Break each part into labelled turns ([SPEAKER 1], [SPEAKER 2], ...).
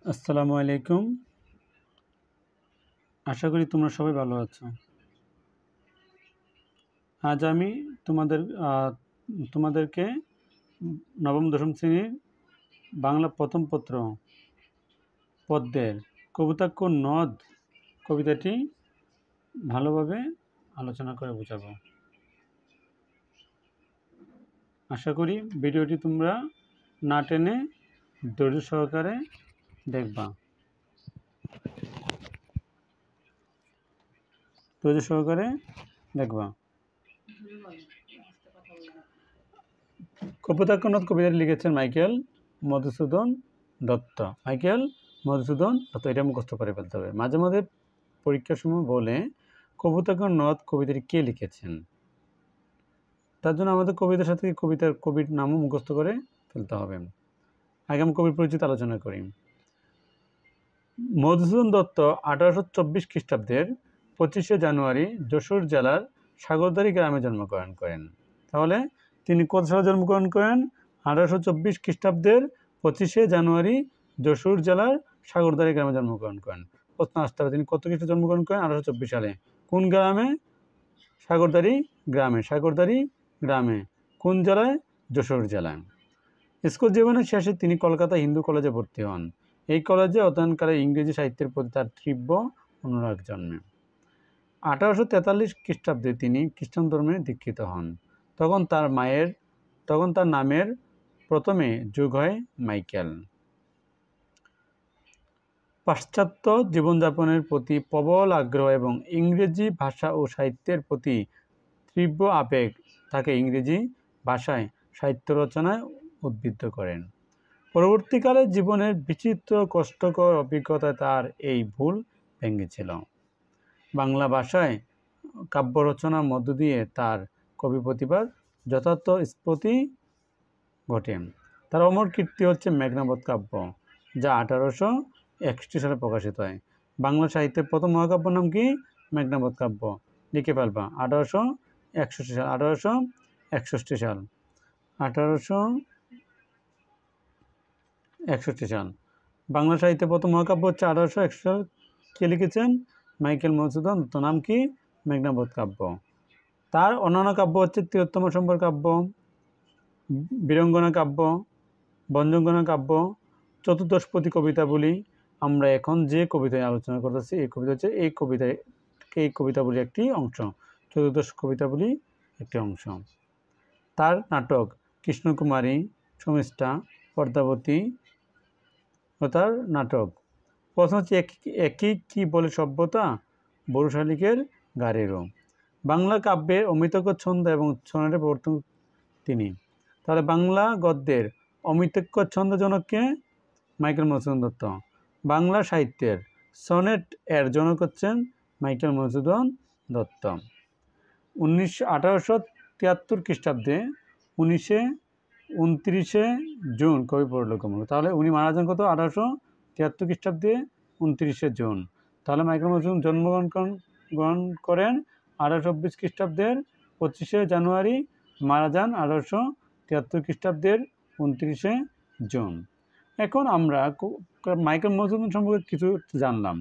[SPEAKER 1] আসসালামু আলাইকুম। আশা করি তোমরা সবাই ভালো আছো। আজ আমি তোমাদের আ তোমাদেরকে নবম দশম শ্রেণীর বাংলা প্রথম পত্র পদ্যের কবিতাক্ষ নদ কবিতাটি ভালোভাবে আলোচনা করে বোঝাবো। আশা করি ভিডিওটি তোমরা না টেনে ধৈর্য সহকারে দেখবা। ধৈর্য সহকারে দেখবা। কপোতাক্ষ নদ কবিতাটি লিখেছেন মাইকেল মধুসূদন দত্ত। মাইকেল মধুসূদন দত্ত, এটা মুখস্থ করে ফেলতে হবে। মাঝে মাঝে পরীক্ষার সময় বলে কপোতাক্ষ নদ কবিতাটি কে লিখেছেন, তার জন্য আমাদের কবিতার সাথে কবির নামও মুখস্থ করে ফেলতে হবে। আগে আমি কবির পরিচিত আলোচনা করি। মধুসূদন দত্ত 1824 খ্রিস্টাব্দের 25শে জানুয়ারি যশোর জেলার সাগরদাড়ি গ্রামে জন্মগ্রহণ করেন। তাহলে তিনি কত সালে জন্মগ্রহণ করেন? 1824 খ্রিস্টাব্দের 25শে জানুয়ারি যশোর জেলার সাগরদাড়ি গ্রামে জন্মগ্রহণ করেন। প্রশ্ন আসতে হবে, তিনি কত খ্রিস্টে জন্মগ্রহণ করেন? 1824 সালে। কোন গ্রামে? সাগরদাড়ি গ্রামে। সাগরদাড়ি গ্রামে কোন জেলায়? যশোর জেলায়। স্কুল জীবনের শেষে তিনি কলকাতা হিন্দু কলেজে ভর্তি হন। এই কলেজে অধ্যয়নকালে ইংরেজি সাহিত্যের প্রতি তার তীব্র অনুরাগ জন্মে। 1843 খ্রিস্টাব্দে তিনি খ্রিস্টান ধর্মে দীক্ষিত হন। তখন তার নামের প্রথমে যোগ হয় মাইকেল। পাশ্চাত্য জীবনযাপনের প্রতি প্রবল আগ্রহ এবং ইংরেজি ভাষা ও সাহিত্যের প্রতি তীব্র আবেগ তাকে ইংরেজি ভাষায় সাহিত্য রচনায় উদ্বুদ্ধ করেন। পরবর্তীকালে জীবনের বিচিত্র কষ্টকর অভিজ্ঞতায় তার এই ভুল ভেঙেছিল। বাংলা ভাষায় কাব্য রচনার মধ্য দিয়ে তার কবি প্রতিভার যথার্থ স্ফূর্তি ঘটে। তার অমর কীর্তি হচ্ছে মেঘনাবধ কাব্য, যা 1861 সালে প্রকাশিত হয়। বাংলা সাহিত্যের প্রথম মহাকাব্যের নাম কি? মেঘনাবধ কাব্য। লিখে ফেলবা। 1861 সাল। 1861 সাল। 1861 সাল। বাংলা সাহিত্যের প্রথম মহাকাব্য হচ্ছে 1861 সাল। কে লিখেছেন? মাইকেল মধুসূদন দত্ত। নাম কি? মেঘনাবধ কাব্য। তার অন্যান্য কাব্য হচ্ছে তিলোত্তমা সম্বর কাব্য, বীরাঙ্গনা কাব্য, ভঞ্জঙ্গনা কাব্য, চতুর্দশপদী কবিতাবলী। আমরা এখন যে কবিতায় আলোচনা করতেছি এই কবিতা হচ্ছে এই কবিতাবলীর একটি অংশ। চতুর্দশ কবিতাবলী একটি অংশ। তার নাটক কৃষ্ণকুমারী, শর্মিষ্ঠা, পদ্মাবতী ও তার নাটক। প্রশ্ন হচ্ছে একই কি বলে সভ্যতা? বড় শালিকের গাড়িরও। বাংলা কাব্যের অমিতক্ষ ছন্দ এবং সনেটের প্রবর্তক তিনি। তাহলে বাংলা গদ্যের অমিতক্ষ ছন্দ জনককে? মাইকেল মধুসূদন দত্ত। বাংলা সাহিত্যের সনেট এর জনক হচ্ছেন মাইকেল মধুসূদন দত্ত। 1873 খ্রিস্টাব্দে 29শে জুন কবি পরলোকগমন। তাহলে উনি মারা যান কত? 1873 খ্রিস্টাব্দে 29শে জুন। তাহলে মাইকেল মধুসূদন জন্মগ্রহণ করেন 1824 খ্রিস্টাব্দের 25শে জানুয়ারি, মারা যান 1873 খ্রিস্টাব্দের 29শে জুন। এখন আমরা মাইকেল মধুসূদন সম্পর্কে কিছু জানলাম,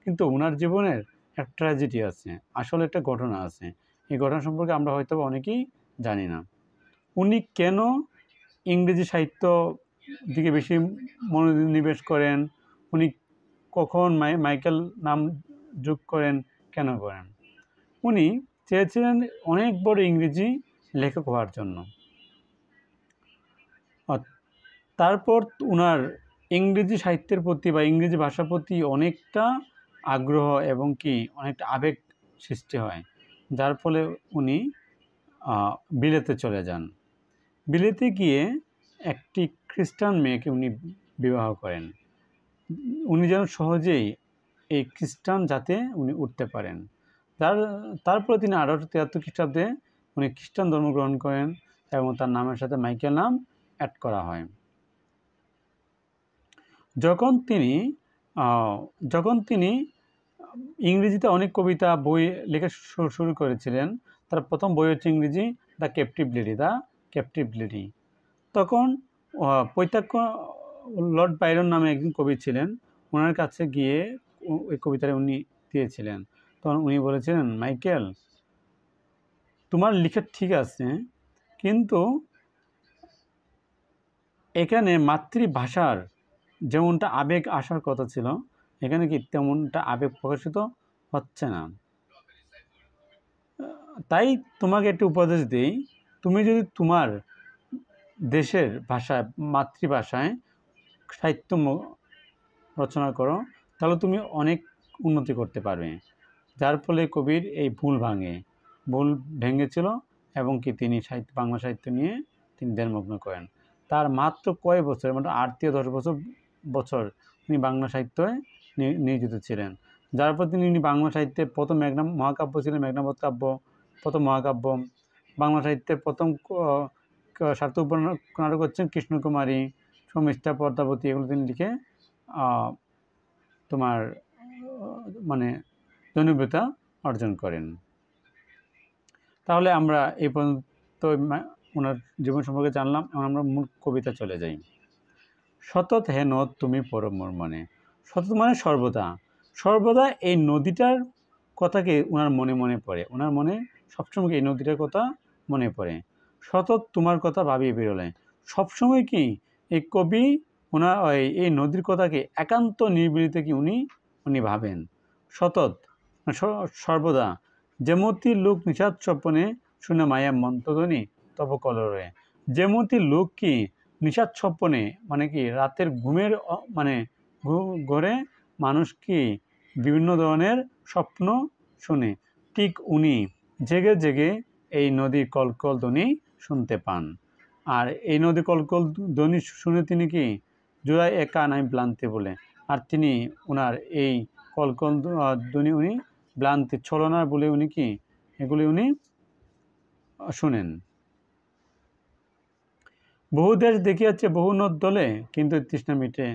[SPEAKER 1] কিন্তু ওনার জীবনের একটা ট্র্যাজেডি আছে, আসলে একটা ঘটনা আছে। এই ঘটনা সম্পর্কে আমরা হয়তো অনেকেই জানি না। উনি কেন ইংরেজি সাহিত্য দিকে বেশি মনোনিবেশ করেন, উনি কখন মাইকেল নাম যোগ করেন, কেন করেন? উনি চেয়েছিলেন অনেক বড় ইংরেজি লেখক হওয়ার জন্য। তারপর উনার ইংরেজি সাহিত্যের প্রতি বা ইংরেজি ভাষার প্রতি অনেকটা আগ্রহ এবং কি অনেকটা আবেগ সৃষ্টি হয়, যার ফলে উনি বিলেতে চলে যান। বিলেতে গিয়ে একটি খ্রিস্টান মেয়েকে উনি বিবাহ করেন। উনি যেন সহজেই এই খ্রিস্টান জাতে উনি উঠতে পারেন। তারপরে তিনি 1873 খ্রিস্টাব্দে উনি খ্রিস্টান ধর্ম গ্রহণ করেন এবং তার নামের সাথে মাইকেল নাম অ্যাড করা হয়। যখন তিনি ইংরেজিতে অনেক কবিতা বই লেখা শুরু করেছিলেন, তার প্রথম বই হচ্ছে ইংরেজি দ্য ক্যাপটিভ লেডি। তখন পৈতাক্ষ লর্ড বাইরন নামে একজন কবি ছিলেন, ওনার কাছে গিয়ে ওই কবিতাটা উনি দিয়েছিলেন। তখন উনি বলেছিলেন, মাইকেল, তোমার লেখা ঠিক আছে, কিন্তু এখানে মাতৃভাষার যেমনটা আবেগ আসার কথা ছিল, এখানে কি তেমনটা আবেগ প্রকাশিত হচ্ছে না। তাই তোমাকে একটু উপদেশ দিই, তুমি যদি তোমার দেশের ভাষায়, মাতৃভাষায় সাহিত্য রচনা করো, তাহলে তুমি অনেক উন্নতি করতে পারবে। যার ফলে কবির এই ভুল ভেঙেছিল এবং কি তিনি বাংলা সাহিত্য নিয়ে তিনি ধ্যানমগ্ন করেন। তার মাত্র কয়েক বছর, মানে 8 থেকে 10 বছর তিনি বাংলা সাহিত্যে নিয়োজিত ছিলেন। যার পর তিনি বাংলা সাহিত্যে প্রথম মহাকাব্য ছিলেন মেঘনাদ কাব্য, প্রথম মহাকাব্য। বাংলা সাহিত্যের প্রথম সার্থক নাটক হচ্ছেন কৃষ্ণকুমারী, শর্মিষ্ঠা, পদ্মাবতী, এগুলো তিনি লিখে তোমার মানে জনপ্রিয়তা অর্জন করেন। তাহলে আমরা এই পর্যন্ত ওনার জীবন সম্পর্কে জানলাম। এখন আমরা মূল কবিতা চলে যাই। সতত হে নদ তুমি পরম মোর মনে। সতত মানে সর্বদা, সর্বদা এই নদীটার কথাকে ওনার মনে মনে পড়ে, ওনার মনে সবসময় এই নদীটার কথা মনে পড়ে। সতত তোমার কথা ভাবিয়ে বেরোলে, সবসময় কি এই কবি ওনার এই নদীর কথাকে একান্ত নির্বিলিতে কি উনি ভাবেন। সতত সর্বদা, যেমতি লোক নিষাদ স্বপ্নে শুনে মায়া মন্ত্রধ্বনি তব কলরে। যেমতি লোক কি নিষাদ স্বপ্নে, মানে কি রাতের ঘুমের মানে ঘরে মানুষ কি বিভিন্ন ধরনের স্বপ্ন শুনে, ঠিক উনি জেগে জেগে এই নদীর কলকল ধ্বনি শুনতে পান। আর এই নদী কলকল ধ্বনি শুনে তিনি কি জোড়ায় একা নাই ক্লান্তি বলে, আর তিনি ওনার এই কলকল ধ্বনি উনি ক্লান্তি ছলনার বলে উনি কি এগুলি উনি শুনেন। বহু দেশ দেখিয়াছে বহু নদ দলে, কিন্তু তৃষ্ণা মিটে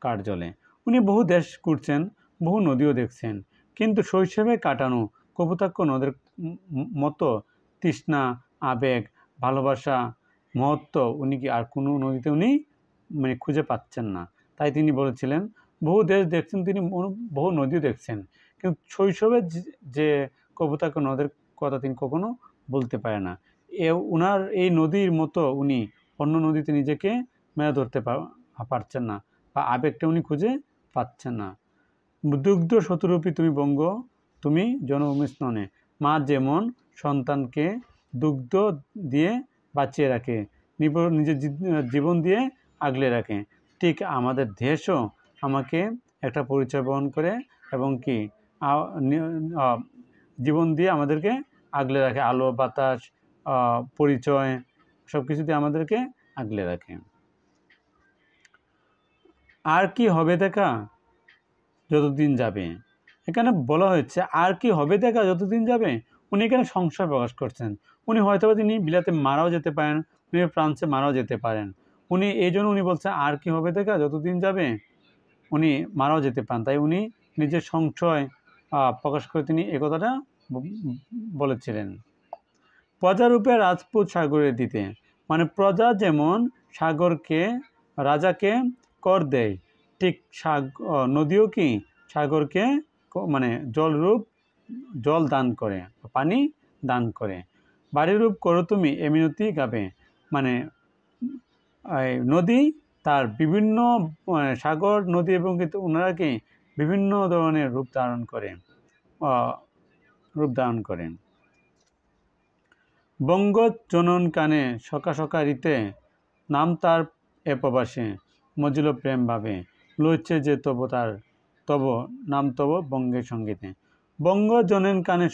[SPEAKER 1] কার জলে। উনি বহু দেশ ঘুরছেন, বহু নদীও দেখছেন, কিন্তু শৈশবে কাটানো কপোতাক্ষ নদের মতো তৃষ্ণা, আবেগ, ভালোবাসা, মহত্ব উনি কি আর কোনো নদীতে উনি মানে খুঁজে পাচ্ছেন না। তাই তিনি বলেছিলেন, বহু দেশ দেখছেন, তিনি বহু নদীও দেখছেন, কিন্তু শৈশবে যে কপোতাক্ষ নদের কথা তিনি কখনো বলতে পারে না। উনার এই নদীর মতো উনি অন্য নদীতে নিজেকে মেলে ধরতে পারছেন না, বা আবেগটা উনি খুঁজে পাচ্ছেন না। দুগ্ধ শতরূপী তুমি বঙ্গ, তুমি জনভূমি স্নানে। মা যেমন সন্তানকে দুগ্ধ দিয়ে বাঁচিয়ে রাখে, নিজের জীবন দিয়ে আগলে রাখে, ঠিক আমাদের দেশও আমাকে একটা পরিচয় বহন করে এবং কি জীবন দিয়ে আমাদেরকে আগলে রাখে, আলো বাতাস পরিচয় সব কিছু দিয়ে আমাদেরকে আগলে রাখে। আর কি হবে দেখা যতদিন যাবে, এখানে বলা হয়েছে আর কি হবে দেখা যতদিন যাবে। উনি এখানে সংশয় প্রকাশ করছেন। উনি হয়তো তিনি বিলাতে মারাও যেতে পারেন, উনি ফ্রান্সে মারাও যেতে পারেন। উনি এই জন্য উনি বলছেন আর কি হবে দেখা যতদিন যাবে, উনি মারাও যেতে পারেন। তাই উনি নিজের সংশয় প্রকাশ করে তিনি এ কথাটা বলেছিলেন। প্রজারূপে রাজপুত সাগরের দিতে, মানে প্রজা যেমন সাগরকে রাজাকে কর দেয়, ঠিক নদীও কি সাগরকে মানে জল দান করে, পানি দান করে। বাড়িরূপ করো তুমি এ মিনতি গাবে, মানে নদী তার বিভিন্ন সাগর নদী এবং কিন্তু ওনারা কি বিভিন্ন ধরনের রূপ ধারণ করেন। বঙ্গ জনন কানে সকা সকা রীতে, নাম তার এ প্রবাসে মজিল প্রেম ভাবে, লইছে যে তব নাম তব বঙ্গের সঙ্গীতে। বঙ্গ জনন কানে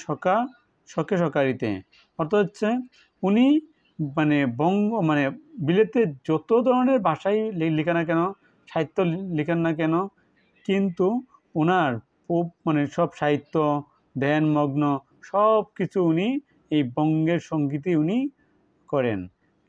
[SPEAKER 1] শকে সকা রীতে, অর্থাৎ হচ্ছে উনি মানে মানে বিলেতে যত ধরনের ভাষাই লিখে না কেন, সাহিত্য লিখেন না কেন, কিন্তু ওনার মানে সব সাহিত্য ধ্যানমগ্ন সব কিছু উনি এই বঙ্গের সঙ্গীতই উনি করেন,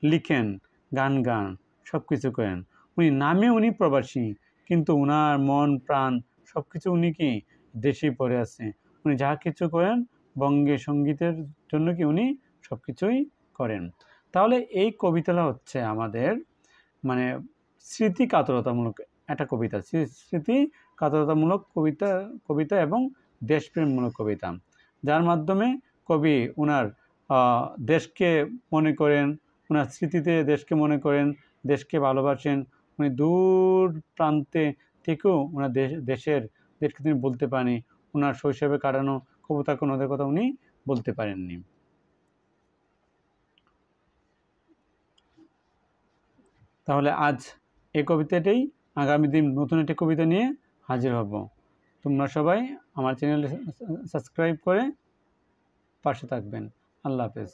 [SPEAKER 1] লিখেন, গান সব কিছু করেন। উনি নামে উনি প্রবাসী, কিন্তু ওনার মন প্রাণ সব কিছু উনি কি দেশেই পড়ে আছে। উনি যা কিছু করেন বঙ্গের সঙ্গীতের জন্য কি উনি সব কিছুই করেন। তাহলে এই কবিতাটা হচ্ছে আমাদের মানে স্মৃতি কাতরতামূলক একটা কবিতা, স্মৃতি কাতরতামূলক কবিতা এবং দেশপ্রেমমূলক কবিতা, যার মাধ্যমে কবি ওনার দেশকে মনে করেন, ওনার স্মৃতিতে দেশকে মনে করেন, দেশকে ভালোবাসেন। উনি দূর প্রান্তে থেকেও ওনার দেশকে তিনি বলতে পারেনি, ওনার শৈশবে কাটানো কবিতা কোনোদের কথা উনি বলতে পারেননি। তাহলে আজ এই কবিতাটাই, আগামী দিন নতুন একটি কবিতা নিয়ে হাজির হব। তোমরা সবাই আমার চ্যানেল সাবস্ক্রাইব করে পাশে থাকবেন। আল্লাহ হাফেজ।